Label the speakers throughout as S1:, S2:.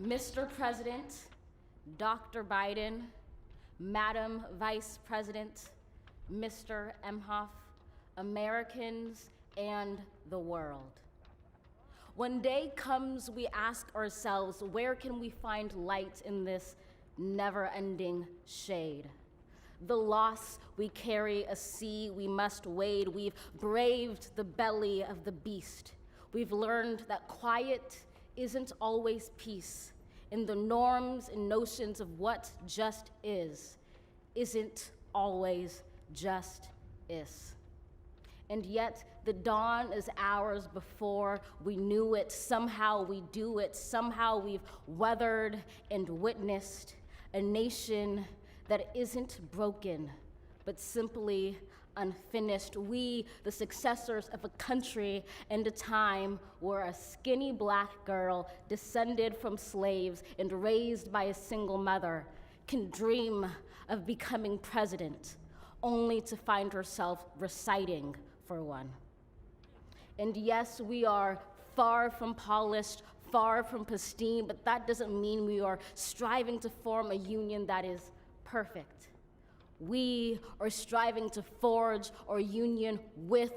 S1: Mr. President, Dr. Biden, Madam Vice President, Mr. Emhoff, Americans, and the world. When day comes, we ask ourselves, where can we find light in this never-ending shade? The loss we carry, a sea we must wade. We've braved the belly of the beast. We've learned that quiet isn't always peace, and the norms and notions of what just isn't always just is. And yet the dawn is ours before we knew it. Somehow we do it. Somehow we've weathered and witnessed a nation that isn't broken, but simply unfinished. We, the successors of a country and a time where a skinny black girl descended from slaves and raised by a single mother can dream of becoming president, only to find herself reciting for one. And yes, we are far from polished, far from pristine, but that doesn't mean we are striving to form a union that is perfect. We are striving to forge our union with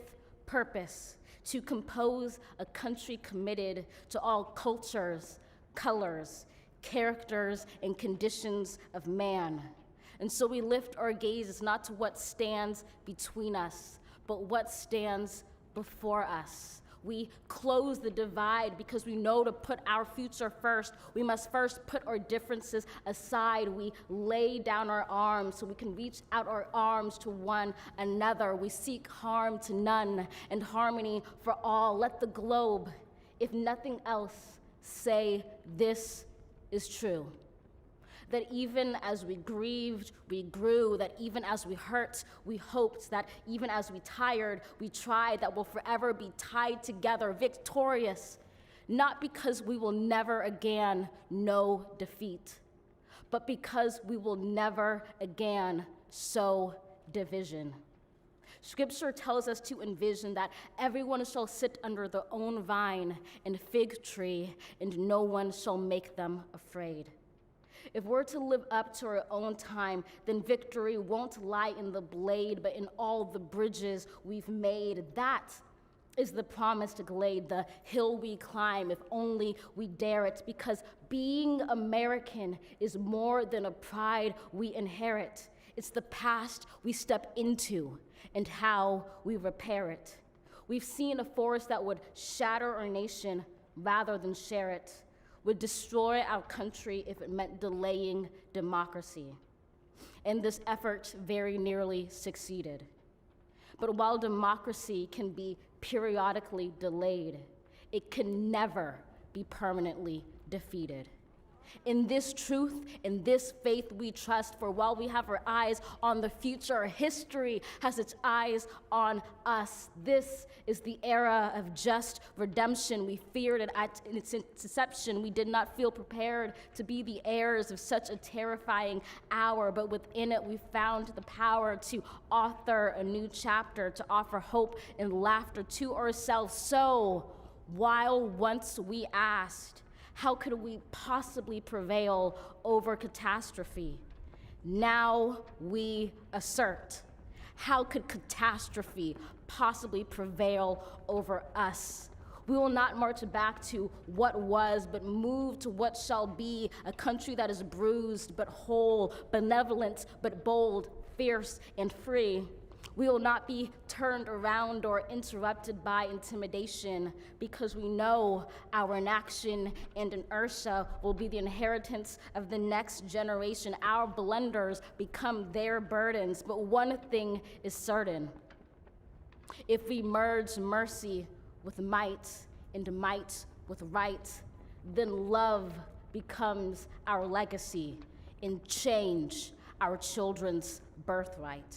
S1: purpose, to compose a country committed to all cultures, colors, characters, and conditions of man. And so we lift our gazes not to what stands between us, but what stands before us. We close the divide because we know to put our future first, we must first put our differences aside. We lay down our arms so we can reach out our arms to one another. We seek harm to none and harmony for all. Let the globe, if nothing else, say this is true. That even as we grieved, we grew, that even as we hurt, we hoped, that even as we tired, we tried, that we'll forever be tied together, victorious, not because we will never again know defeat, but because we will never again sow division. Scripture tells us to envision that everyone shall sit under their own vine and fig tree, and no one shall make them afraid. If we're to live up to our own time, then victory won't lie in the blade, but in all the bridges we've made. That is the promised glade, the hill we climb, if only we dare it, because being American is more than a pride we inherit. It's the past we step into and how we repair it. We've seen a force that would shatter our nation rather than share it, would destroy our country if it meant delaying democracy. And this effort very nearly succeeded. But while democracy can be periodically delayed, it can never be permanently defeated. In this truth, in this faith we trust, for while we have our eyes on the future, history has its eyes on us. This is the era of just redemption. We feared it at its inception. We did not feel prepared to be the heirs of such a terrifying hour, but within it we found the power to author a new chapter, to offer hope and laughter to ourselves. So, while once we asked, how could we possibly prevail over catastrophe? Now we assert, how could catastrophe possibly prevail over us? We will not march back to what was, but move to what shall be, a country that is bruised but whole, benevolent but bold, fierce and free. We will not be turned around or interrupted by intimidation, because we know our inaction and inertia will be the inheritance of the next generation. Our blunders become their burdens, but one thing is certain. If we merge mercy with might and might with right, then love becomes our legacy and change our children's birthright.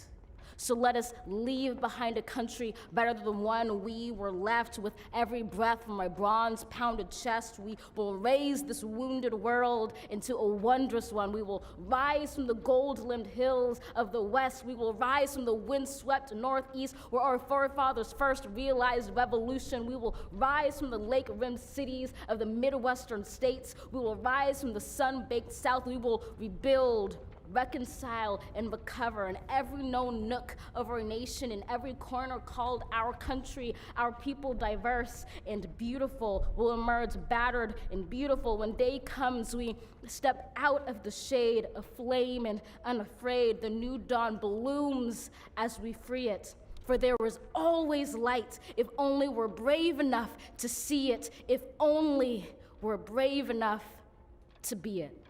S1: So let us leave behind a country better than the one we were left. With every breath from my bronze-pounded chest, we will raise this wounded world into a wondrous one. We will rise from the gold-limbed hills of the West. We will rise from the wind-swept Northeast, where our forefathers first realized revolution. We will rise from the lake-rimmed cities of the Midwestern states. We will rise from the sun-baked South. We will rebuild, reconcile, and recover in every known nook of our nation, in every corner called our country. Our people, diverse and beautiful, will emerge battered and beautiful. When day comes, we step out of the shade, aflame and unafraid. The new dawn blooms as we free it. For there is always light, if only we're brave enough to see it, if only we're brave enough to be it.